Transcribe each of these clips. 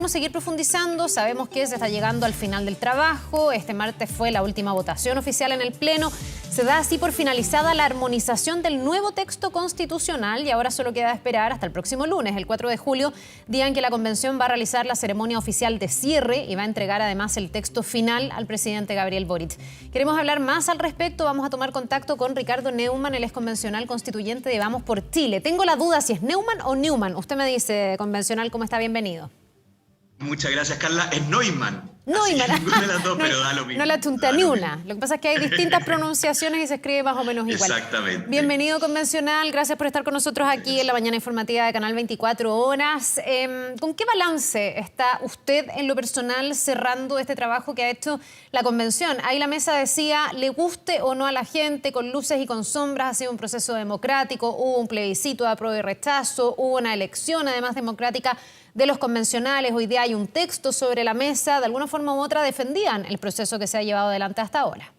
Vamos a seguir profundizando, sabemos que se está llegando al final del trabajo, este martes fue la última votación oficial en el Pleno, se da así por finalizada la armonización del nuevo texto constitucional y ahora solo queda esperar hasta el próximo lunes, el 4 de julio, día en que la Convención va a realizar la ceremonia oficial de cierre y va a entregar además el texto final al presidente Gabriel Boric. Queremos hablar más al respecto, vamos a tomar contacto con Ricardo Neumann, el exconvencional constituyente de Vamos por Chile. Tengo la duda si es Neumann o Neumann, usted me dice, convencional, ¿cómo está? Bienvenido. Muchas gracias, Carla. Es Neumann. Neumann. Ninguna de las dos, pero da lo mismo. No la chunté ni una. Lo que pasa es que hay distintas pronunciaciones y se escribe más o menos igual. Exactamente. Bienvenido, convencional. Gracias por estar con nosotros aquí en la mañana informativa de Canal 24 Horas. ¿Con qué balance está usted en lo personal cerrando este trabajo que ha hecho la convención? Ahí la mesa decía, le guste o no a la gente, con luces y con sombras, ha sido un proceso democrático, hubo un plebiscito de apruebo y rechazo, hubo una elección además democrática de los convencionales. Hoy día hay un texto sobre la mesa. De alguna forma u otra defendían el proceso que se ha llevado adelante hasta ahora.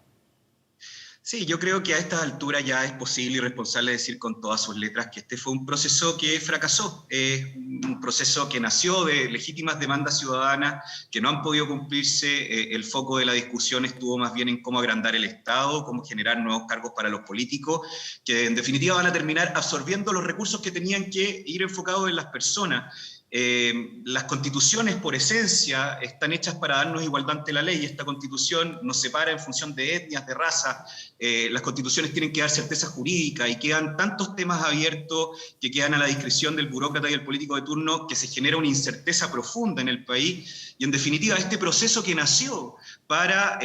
Sí, yo creo que a estas alturas ya es posible y responsable decir con todas sus letras que este fue un proceso que fracasó, un proceso que nació de legítimas demandas ciudadanas que no han podido cumplirse. El foco de la discusión estuvo más bien en cómo agrandar el Estado, cómo generar nuevos cargos para los políticos, que en definitiva van a terminar absorbiendo los recursos que tenían que ir enfocados en las personas. Las constituciones por esencia están hechas para darnos igualdad ante la ley. Esta constitución nos separa en función de etnias, de raza. Las constituciones tienen que dar certeza jurídica y quedan tantos temas abiertos que quedan a la discreción del burócrata y del político de turno, que se genera una incerteza profunda en el país. Y en definitiva este proceso que nació para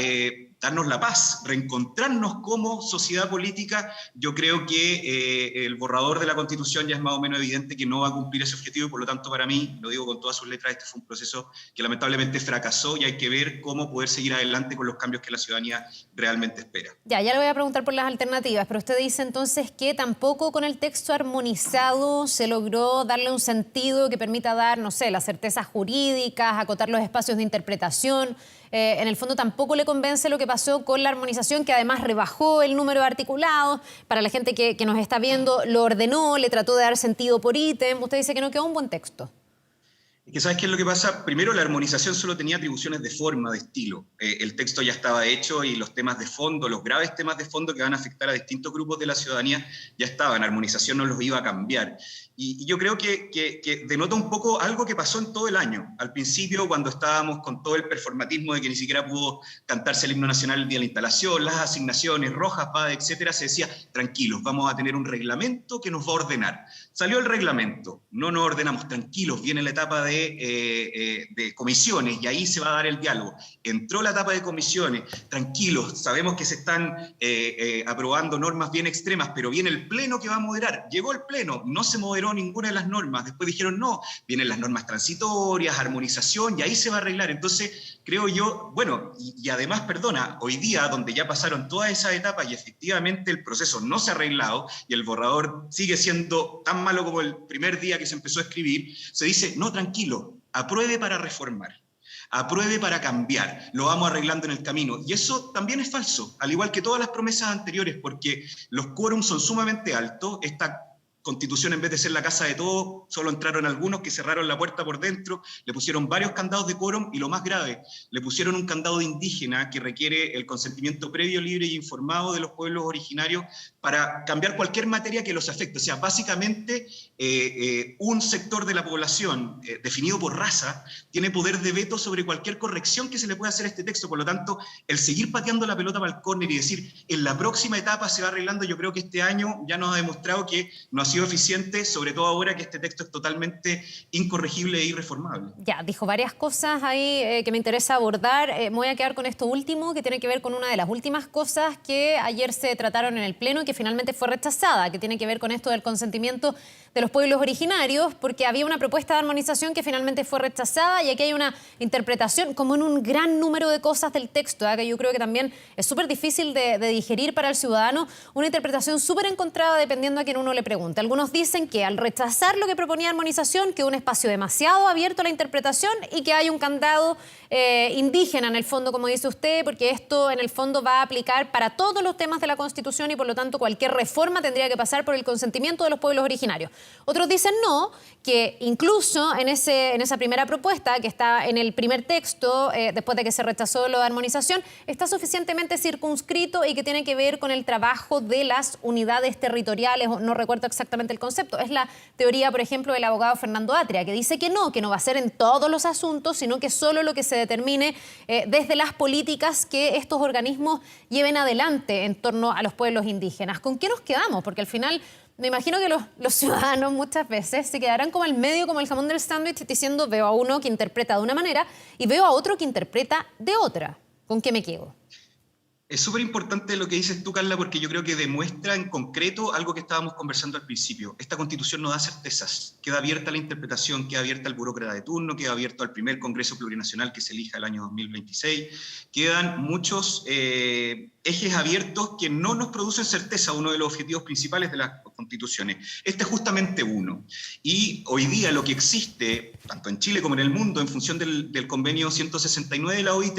darnos la paz, reencontrarnos como sociedad política, yo creo que el borrador de la Constitución ya es más o menos evidente que no va a cumplir ese objetivo, y por lo tanto para mí, lo digo con todas sus letras, este fue un proceso que lamentablemente fracasó y hay que ver cómo poder seguir adelante con los cambios que la ciudadanía realmente espera. Ya le voy a preguntar por las alternativas, pero usted dice entonces que tampoco con el texto armonizado se logró darle un sentido que permita dar, no sé, las certezas jurídicas, acotar los espacios de interpretación. En el fondo tampoco le convence lo que pasó con la armonización, que además rebajó el número de articulados. Para la gente que nos está viendo, lo ordenó, le trató de dar sentido por ítem. Usted dice que no quedó un buen texto. Es que ¿sabes qué es lo que pasa? Primero, la armonización solo tenía atribuciones de forma, de estilo. El texto ya estaba hecho y los temas de fondo, los graves temas de fondo que van a afectar a distintos grupos de la ciudadanía ya estaban. La armonización no los iba a cambiar. Y yo creo que denota un poco algo que pasó en todo el año. Al principio, cuando estábamos con todo el performatismo de que ni siquiera pudo cantarse el himno nacional el día de la instalación, las asignaciones, rojas, PADE, etcétera, se decía, tranquilos, vamos a tener un reglamento que nos va a ordenar. Salió el reglamento, no nos ordenamos, tranquilos, viene la etapa de comisiones y ahí se va a dar el diálogo. Entró la etapa de comisiones, tranquilos, sabemos que se están aprobando normas bien extremas, pero viene el pleno que va a moderar. Llegó el pleno, no se moderó ninguna de las normas, después dijeron no, vienen las normas transitorias, armonización, y ahí se va a arreglar. Entonces creo yo, bueno, y además, perdona, hoy día donde ya pasaron todas esas etapas y efectivamente el proceso no se ha arreglado y el borrador sigue siendo tan malo como el primer día que se empezó a escribir, se dice, no, tranquilo, apruebe para reformar, apruebe para cambiar, lo vamos arreglando en el camino. Y eso también es falso, al igual que todas las promesas anteriores, porque los quórums son sumamente altos. Esta Constitución, en vez de ser la casa de todos, solo entraron algunos que cerraron la puerta por dentro, le pusieron varios candados de quórum y lo más grave, le pusieron un candado de indígena que requiere el consentimiento previo, libre y informado de los pueblos originarios para cambiar cualquier materia que los afecte. O sea, básicamente un sector de la población definido por raza tiene poder de veto sobre cualquier corrección que se le pueda hacer a este texto. Por lo tanto, el seguir pateando la pelota para el córner y decir en la próxima etapa se va arreglando, yo creo que este año ya nos ha demostrado que no ha sido eficiente, sobre todo ahora que este texto es totalmente incorregible e irreformable. Ya, dijo varias cosas ahí que me interesa abordar. Me voy a quedar con esto último, que tiene que ver con una de las últimas cosas que ayer se trataron en el Pleno y que finalmente fue rechazada, que tiene que ver con esto del consentimiento de los pueblos originarios, porque había una propuesta de armonización que finalmente fue rechazada y aquí hay una interpretación como en un gran número de cosas del texto, que yo creo que también es súper difícil de digerir para el ciudadano, una interpretación súper encontrada dependiendo a quien uno le pregunte. Algunos dicen que al rechazar lo que proponía armonización quedó un espacio demasiado abierto a la interpretación y que hay un candado indígena en el fondo, como dice usted, porque esto en el fondo va a aplicar para todos los temas de la Constitución y por lo tanto cualquier reforma tendría que pasar por el consentimiento de los pueblos originarios. Otros dicen no, que incluso en esa primera propuesta, que está en el primer texto, después de que se rechazó lo de armonización, está suficientemente circunscrito y que tiene que ver con el trabajo de las unidades territoriales, no recuerdo exactamente el concepto. Es la teoría, por ejemplo, del abogado Fernando Atria, que dice que no va a ser en todos los asuntos, sino que solo lo que se determine desde las políticas que estos organismos lleven adelante en torno a los pueblos indígenas. ¿Con qué nos quedamos? Porque al final me imagino que los ciudadanos muchas veces se quedarán como al medio, como el jamón del sándwich, diciendo veo a uno que interpreta de una manera y veo a otro que interpreta de otra. ¿Con qué me quedo? Es súper importante lo que dices tú, Carla, porque yo creo que demuestra en concreto algo que estábamos conversando al principio. Esta Constitución no da certezas, queda abierta a la interpretación, queda abierta al burócrata de turno, queda abierto al primer Congreso Plurinacional que se elija el año 2026. Quedan muchos ejes abiertos que no nos producen certeza, uno de los objetivos principales de las constituciones. Este es justamente uno. Y hoy día lo que existe, tanto en Chile como en el mundo, en función del convenio 169 de la OIT,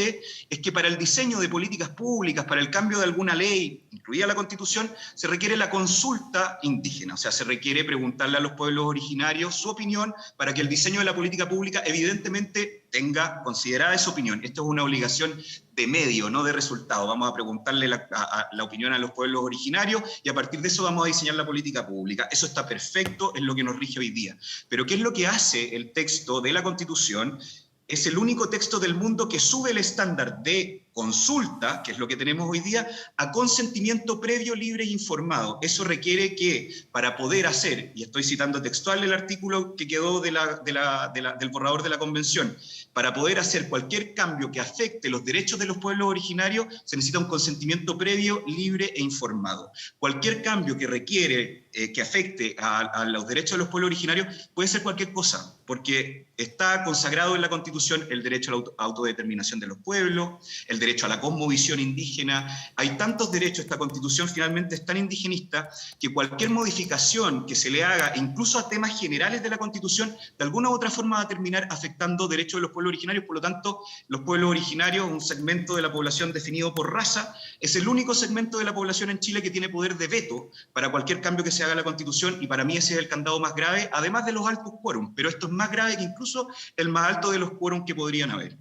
es que para el diseño de políticas públicas, para el cambio de alguna ley, incluida la Constitución, se requiere la consulta indígena, o sea, se requiere preguntarle a los pueblos originarios su opinión para que el diseño de la política pública evidentemente tenga considerada esa opinión. Esto es una obligación de medio, no de resultado. Vamos a preguntarle la opinión a los pueblos originarios y a partir de eso vamos a diseñar la política pública. Eso está perfecto, es lo que nos rige hoy día. Pero ¿qué es lo que hace el texto de la Constitución? Es el único texto del mundo que sube el estándar de consulta, que es lo que tenemos hoy día, a consentimiento previo, libre e informado. Eso requiere que, para poder hacer, y estoy citando textual el artículo que quedó del borrador de la Convención, para poder hacer cualquier cambio que afecte los derechos de los pueblos originarios, se necesita un consentimiento previo, libre e informado. Cualquier cambio que requiere, que afecte a los derechos de los pueblos originarios, puede ser cualquier cosa, porque está consagrado en la Constitución el derecho a la autodeterminación de los pueblos, el derecho a la cosmovisión indígena. Hay tantos derechos, esta Constitución finalmente es tan indigenista que cualquier modificación que se le haga, incluso a temas generales de la Constitución, de alguna u otra forma va a terminar afectando derechos de los pueblos originarios. Por lo tanto, los pueblos originarios, un segmento de la población definido por raza, es el único segmento de la población en Chile que tiene poder de veto para cualquier cambio que se haga a la Constitución, y para mí ese es el candado más grave, además de los altos quórum, pero esto es más grave que incluso el más alto de los quórum que podrían haber.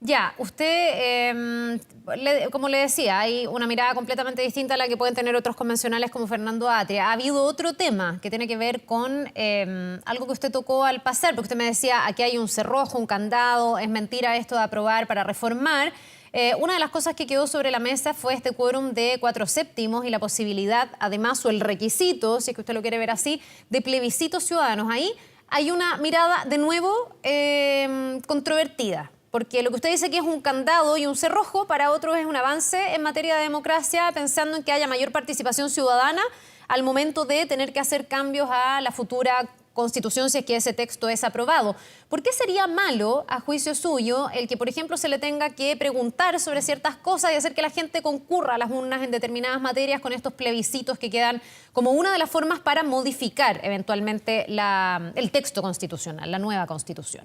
Ya, usted, como le decía, hay una mirada completamente distinta a la que pueden tener otros convencionales como Fernando Atria. Ha habido otro tema que tiene que ver con algo que usted tocó al pasar, porque usted me decía, aquí hay un cerrojo, un candado, es mentira esto de aprobar para reformar. Una de las cosas que quedó sobre la mesa fue este quórum de 4/7 y la posibilidad, además, o el requisito, si es que usted lo quiere ver así, de plebiscitos ciudadanos. Ahí hay una mirada, de nuevo, controvertida. Porque lo que usted dice que es un candado y un cerrojo, para otros es un avance en materia de democracia, pensando en que haya mayor participación ciudadana al momento de tener que hacer cambios a la futura Constitución si es que ese texto es aprobado. ¿Por qué sería malo, a juicio suyo, el que, por ejemplo, se le tenga que preguntar sobre ciertas cosas y hacer que la gente concurra a las urnas en determinadas materias con estos plebiscitos que quedan como una de las formas para modificar eventualmente el texto constitucional, la nueva Constitución?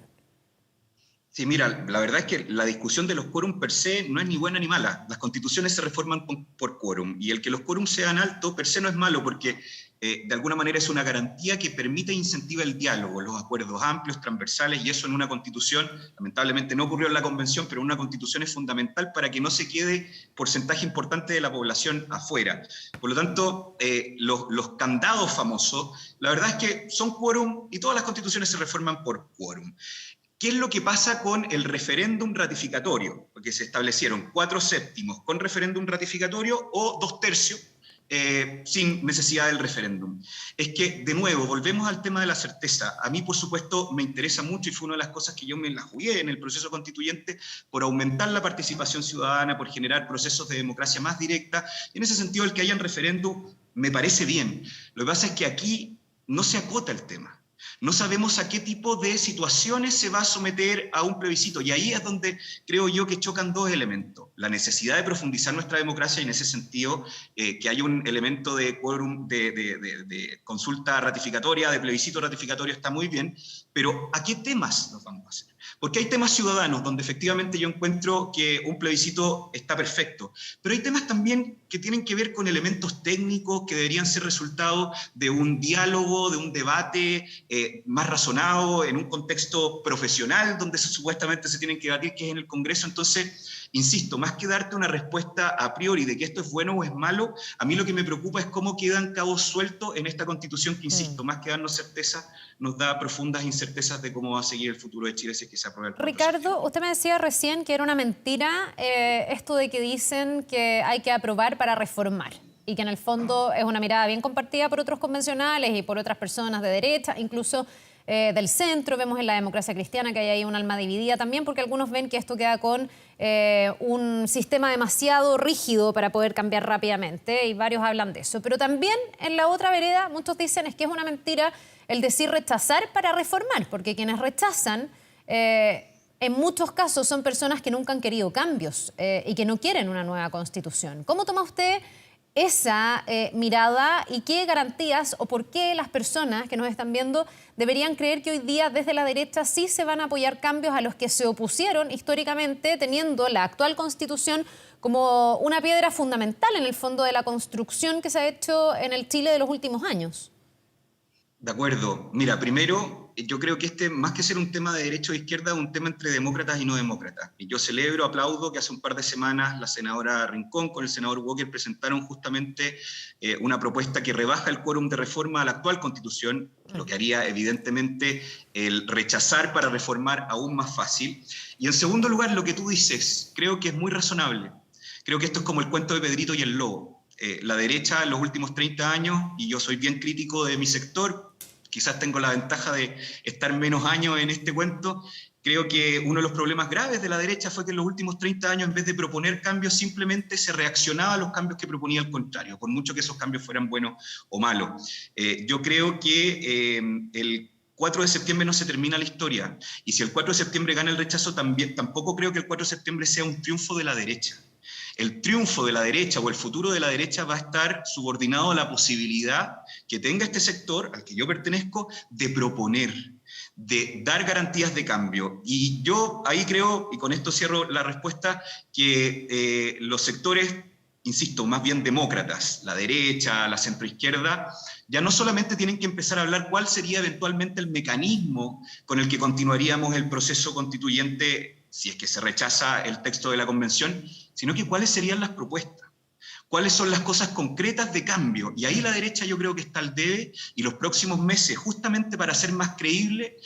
Sí, mira, la verdad es que la discusión de los quórum per se no es ni buena ni mala. Las constituciones se reforman por quórum, y el que los quórum sean altos per se no es malo, porque de alguna manera es una garantía que permite e incentiva el diálogo, los acuerdos amplios, transversales, y eso en una constitución, lamentablemente no ocurrió en la convención, pero en una constitución es fundamental para que no se quede porcentaje importante de la población afuera. Por lo tanto, los candados famosos, la verdad es que son quórum, y todas las constituciones se reforman por quórum. ¿Qué es lo que pasa con el referéndum ratificatorio? Porque se establecieron 4/7 con referéndum ratificatorio o 2/3 sin necesidad del referéndum. Es que, de nuevo, volvemos al tema de la certeza. A mí, por supuesto, me interesa mucho, y fue una de las cosas que yo me la jugué en el proceso constituyente, por aumentar la participación ciudadana, por generar procesos de democracia más directa. Y en ese sentido, el que hayan referéndum me parece bien. Lo que pasa es que aquí no se acota el tema. No sabemos a qué tipo de situaciones se va a someter a un plebiscito, y ahí es donde creo yo que chocan dos elementos. la necesidad de profundizar nuestra democracia y en ese sentido que haya un elemento de quórum, de consulta ratificatoria, de plebiscito ratificatorio está muy bien, pero ¿a qué temas nos vamos a hacer? Porque hay temas ciudadanos donde efectivamente yo encuentro que un plebiscito está perfecto, pero hay temas también que tienen que ver con elementos técnicos que deberían ser resultado de un diálogo, de un debate más razonado, en un contexto profesional donde supuestamente se tienen que debatir, que es en el Congreso. Entonces, insisto, más que darte una respuesta a priori de que esto es bueno o es malo, a mí lo que me preocupa es cómo quedan cabos sueltos en esta Constitución que, insisto, más que darnos certeza, nos da profundas incertezas de cómo va a seguir el futuro de Chile si es que se aprueba el Pacto Social. Ricardo, usted me decía recién que era una mentira esto de que dicen que hay que aprobar para reformar y que en el fondo es una mirada bien compartida por otros convencionales y por otras personas de derecha, incluso del centro. Vemos en la democracia cristiana que hay ahí un alma dividida también, porque algunos ven que esto queda con un sistema demasiado rígido para poder cambiar rápidamente, y varios hablan de eso. Pero también en la otra vereda muchos dicen es que es una mentira el decir rechazar para reformar, porque quienes rechazan en muchos casos son personas que nunca han querido cambios y que no quieren una nueva constitución. ¿Cómo toma usted esa mirada y qué garantías o por qué las personas que nos están viendo deberían creer que hoy día desde la derecha sí se van a apoyar cambios a los que se opusieron históricamente, teniendo la actual Constitución como una piedra fundamental en el fondo de la construcción que se ha hecho en el Chile de los últimos años? De acuerdo. Mira, primero, yo creo que más que ser un tema de derecha o de izquierda, es un tema entre demócratas y no demócratas. Y yo celebro, aplaudo que hace un par de semanas la senadora Rincón con el senador Walker presentaron justamente una propuesta que rebaja el quórum de reforma a la actual Constitución, lo que haría evidentemente el rechazar para reformar aún más fácil. Y en segundo lugar, lo que tú dices, creo que es muy razonable. Creo que esto es como el cuento de Pedrito y el lobo. La derecha en los últimos 30 años, y yo soy bien crítico de mi sector, quizás tengo la ventaja de estar menos años en este cuento, creo que uno de los problemas graves de la derecha fue que en los últimos 30 años, en vez de proponer cambios, simplemente se reaccionaba a los cambios que proponía el contrario, por mucho que esos cambios fueran buenos o malos. Yo creo que el 4 de septiembre no se termina la historia, y si el 4 de septiembre gana el rechazo, tampoco creo que el 4 de septiembre sea un triunfo de la derecha. El triunfo de la derecha o el futuro de la derecha va a estar subordinado a la posibilidad que tenga este sector, al que yo pertenezco, de proponer, de dar garantías de cambio. Y yo ahí creo, y con esto cierro la respuesta, que los sectores, insisto, más bien demócratas, la derecha, la centroizquierda, ya no solamente tienen que empezar a hablar cuál sería eventualmente el mecanismo con el que continuaríamos el proceso constituyente si es que se rechaza el texto de la convención, sino que cuáles serían las propuestas, cuáles son las cosas concretas de cambio. Y ahí la derecha yo creo que está al debe, y los próximos meses, justamente para hacer más creíble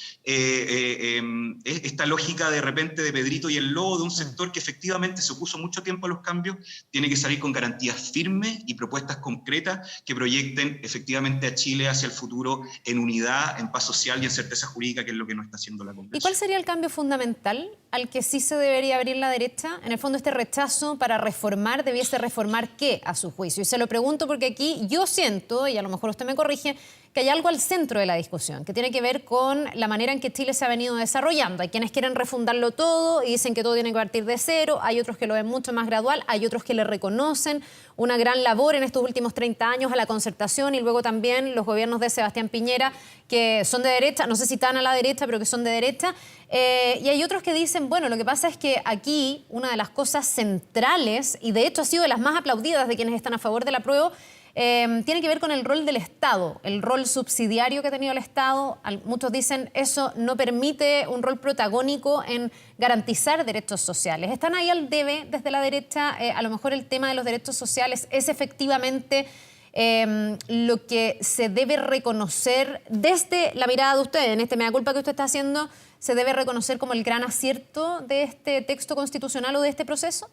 esta lógica de repente de Pedrito y el lobo, de un sector que efectivamente se opuso mucho tiempo a los cambios, tiene que salir con garantías firmes y propuestas concretas que proyecten efectivamente a Chile hacia el futuro en unidad, en paz social y en certeza jurídica, que es lo que no está haciendo la Convención. ¿Y cuál sería el cambio fundamental al que sí se debería abrir la derecha? En el fondo, este rechazo para reformar, ¿debiese reformar qué, a su juicio? Y se lo pregunto porque aquí yo siento, y a lo mejor usted me corrige, que hay algo al centro de la discusión, que tiene que ver con la manera en que Chile se ha venido desarrollando. Hay quienes quieren refundarlo todo y dicen que todo tiene que partir de cero, hay otros que lo ven mucho más gradual, hay otros que le reconocen una gran labor en estos últimos 30 años a la concertación, y luego también los gobiernos de Sebastián Piñera, que son de derecha, no sé si tan a la derecha, pero que son de derecha, y hay otros que dicen, bueno, lo que pasa es que aquí una de las cosas centrales, y de hecho ha sido de las más aplaudidas de quienes están a favor del apruebo, tiene que ver con el rol del Estado, el rol subsidiario que ha tenido el Estado. Muchos dicen eso no permite un rol protagónico en garantizar derechos sociales. ¿Están ahí al debe desde la derecha? A lo mejor el tema de los derechos sociales es efectivamente lo que se debe reconocer desde la mirada de usted, en este mea culpa que usted está haciendo, ¿se debe reconocer como el gran acierto de este texto constitucional o de este proceso?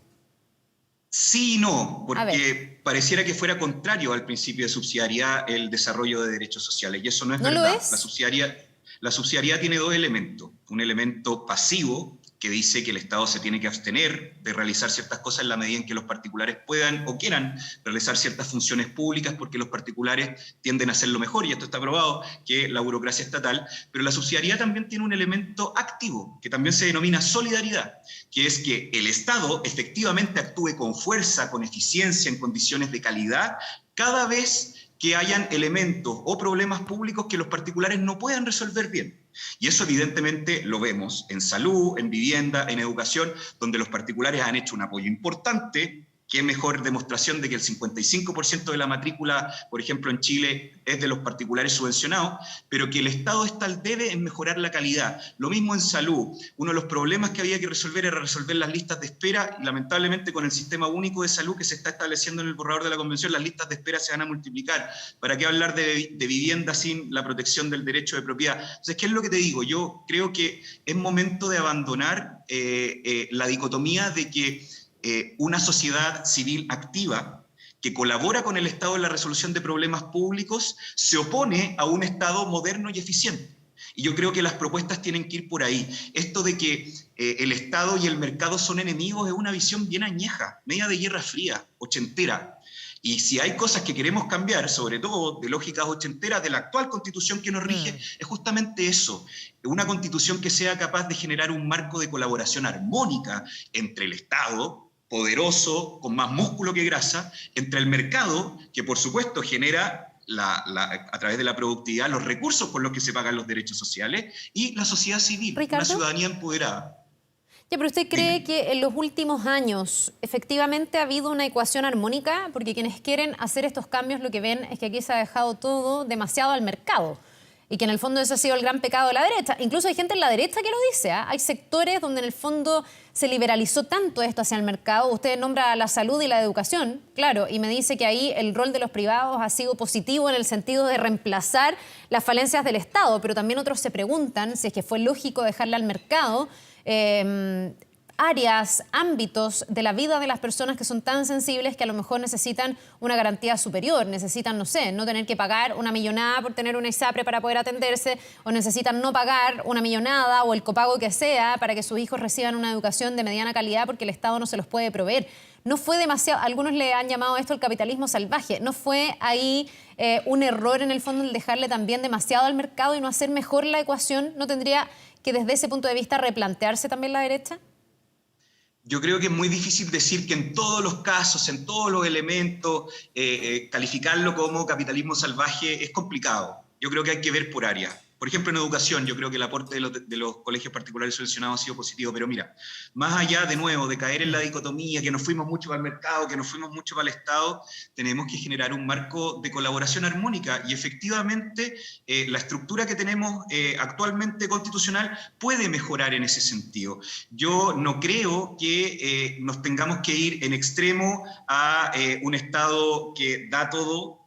Sí y no, porque pareciera que fuera contrario al principio de subsidiariedad el desarrollo de derechos sociales, y eso no es verdad. La subsidiariedad tiene dos elementos: un elemento pasivo, que dice que el Estado se tiene que abstener de realizar ciertas cosas en la medida en que los particulares puedan o quieran realizar ciertas funciones públicas, porque los particulares tienden a hacerlo mejor, y esto está probado, que la burocracia estatal. Pero la subsidiariedad también tiene un elemento activo, que también se denomina solidaridad, que es que el Estado efectivamente actúe con fuerza, con eficiencia, en condiciones de calidad, cada vez que hayan elementos o problemas públicos que los particulares no puedan resolver bien. Y eso evidentemente lo vemos en salud, en vivienda, en educación, donde los particulares han hecho un apoyo importante. Qué mejor demostración de que el 55% de la matrícula, por ejemplo, en Chile es de los particulares subvencionados, pero que el Estado está al debe en mejorar la calidad. Lo mismo en salud. Uno de los problemas que había que resolver era resolver las listas de espera, y lamentablemente con el sistema único de salud que se está estableciendo en el borrador de la Convención, las listas de espera se van a multiplicar. ¿Para qué hablar de vivienda sin la protección del derecho de propiedad? Entonces, ¿qué es lo que te digo? Yo creo que es momento de abandonar la dicotomía de que una sociedad civil activa que colabora con el Estado en la resolución de problemas públicos se opone a un Estado moderno y eficiente. Y yo creo que las propuestas tienen que ir por ahí. Esto de que el Estado y el mercado son enemigos es una visión bien añeja, media de Guerra Fría, ochentera. Y si hay cosas que queremos cambiar, sobre todo de lógicas ochenteras de la actual constitución que nos rige, es justamente eso, una constitución que sea capaz de generar un marco de colaboración armónica entre el Estado, poderoso, con más músculo que grasa, entre el mercado, que por supuesto genera a través de la productividad los recursos por los que se pagan los derechos sociales, y la sociedad civil, Ricardo, una ciudadanía empoderada. Ya, pero ¿usted cree que en los últimos años efectivamente ha habido una ecuación armónica? Porque quienes quieren hacer estos cambios lo que ven es que aquí se ha dejado todo demasiado al mercado y que en el fondo eso ha sido el gran pecado de la derecha. Incluso hay gente en la derecha que lo dice, ¿eh? Hay sectores donde en el fondo se liberalizó tanto esto hacia el mercado. Usted nombra la salud y la educación, claro, y me dice que ahí el rol de los privados ha sido positivo en el sentido de reemplazar las falencias del Estado, pero también otros se preguntan si es que fue lógico dejarle al mercado áreas, ámbitos de la vida de las personas que son tan sensibles que a lo mejor necesitan una garantía superior, necesitan, no sé, no tener que pagar una millonada por tener una ISAPRE para poder atenderse, o necesitan no pagar una millonada o el copago que sea para que sus hijos reciban una educación de mediana calidad porque el Estado no se los puede proveer. No fue demasiado, algunos le han llamado esto el capitalismo salvaje, ¿no fue ahí un error en el fondo el dejarle también demasiado al mercado y no hacer mejor la ecuación? ¿No tendría que desde ese punto de vista replantearse también la derecha? Yo creo que es muy difícil decir que en todos los casos, en todos los elementos, calificarlo como capitalismo salvaje es complicado. Yo creo que hay que ver por área. Por ejemplo, en educación, yo creo que el aporte de los colegios particulares subvencionados ha sido positivo, pero mira, más allá de nuevo de caer en la dicotomía, que nos fuimos mucho para el mercado, que nos fuimos mucho para el Estado, tenemos que generar un marco de colaboración armónica, y efectivamente la estructura que tenemos actualmente constitucional puede mejorar en ese sentido. Yo no creo que nos tengamos que ir en extremo a un Estado que da todo,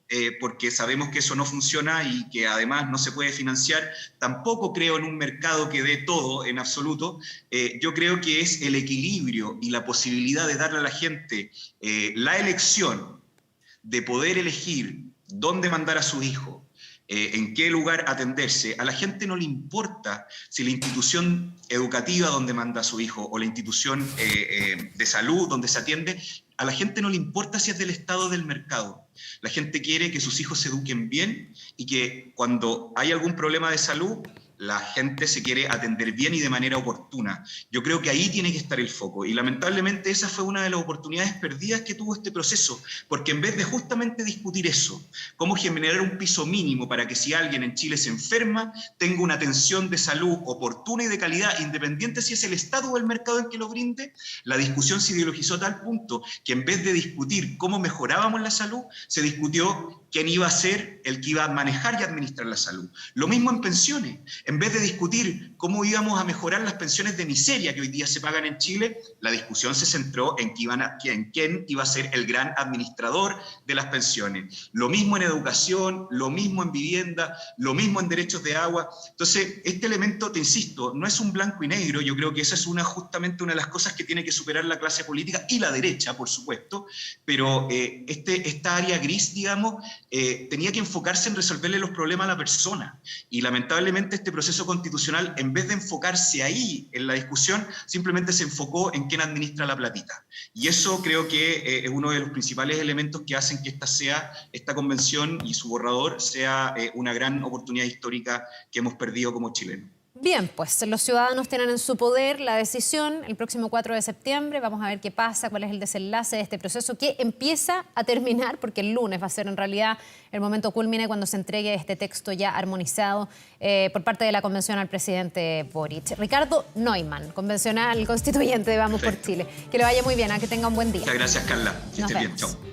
porque sabemos que eso no funciona y que además no se puede financiar. Tampoco creo en un mercado que dé todo en absoluto. Yo creo que es el equilibrio y la posibilidad de darle a la gente la elección de poder elegir dónde mandar a su hijo, en qué lugar atenderse. A la gente no le importa si la institución educativa donde manda a su hijo o la institución de salud donde se atiende, a la gente no le importa si es del Estado o del mercado. La gente quiere que sus hijos se eduquen bien y que cuando hay algún problema de salud, la gente se quiere atender bien y de manera oportuna. Yo creo que ahí tiene que estar el foco, y lamentablemente esa fue una de las oportunidades perdidas que tuvo este proceso, porque en vez de justamente discutir eso, cómo generar un piso mínimo para que si alguien en Chile se enferma, tenga una atención de salud oportuna y de calidad, independiente si es el Estado o el mercado el que lo brinde, la discusión se ideologizó a tal punto que en vez de discutir cómo mejorábamos la salud, se discutió quién iba a ser el que iba a manejar y administrar la salud. Lo mismo en pensiones. En vez de discutir cómo íbamos a mejorar las pensiones de miseria que hoy día se pagan en Chile, la discusión se centró en quién iba a ser el gran administrador de las pensiones. Lo mismo en educación, lo mismo en vivienda, lo mismo en derechos de agua. Entonces, este elemento, te insisto, no es un blanco y negro. Yo creo que esa es justamente una de las cosas que tiene que superar la clase política y la derecha, por supuesto, pero esta área gris, digamos, tenía que enfocarse en resolverle los problemas a la persona. Y lamentablemente este proceso proceso constitucional, en vez de enfocarse ahí en la discusión, simplemente se enfocó en quién administra la platita. Y eso creo que es uno de los principales elementos que hacen que esta convención y su borrador sea una gran oportunidad histórica que hemos perdido como chilenos. Bien, pues los ciudadanos tienen en su poder la decisión el próximo 4 de septiembre. Vamos a ver qué pasa, cuál es el desenlace de este proceso que empieza a terminar, porque el lunes va a ser en realidad el momento culmine cuando se entregue este texto ya armonizado por parte de la convención al presidente Boric. Ricardo Neumann, convencional constituyente de Vamos por Chile. Que le vaya muy bien, que tenga un buen día. Muchas gracias, Carla. Que esté bien. Chao.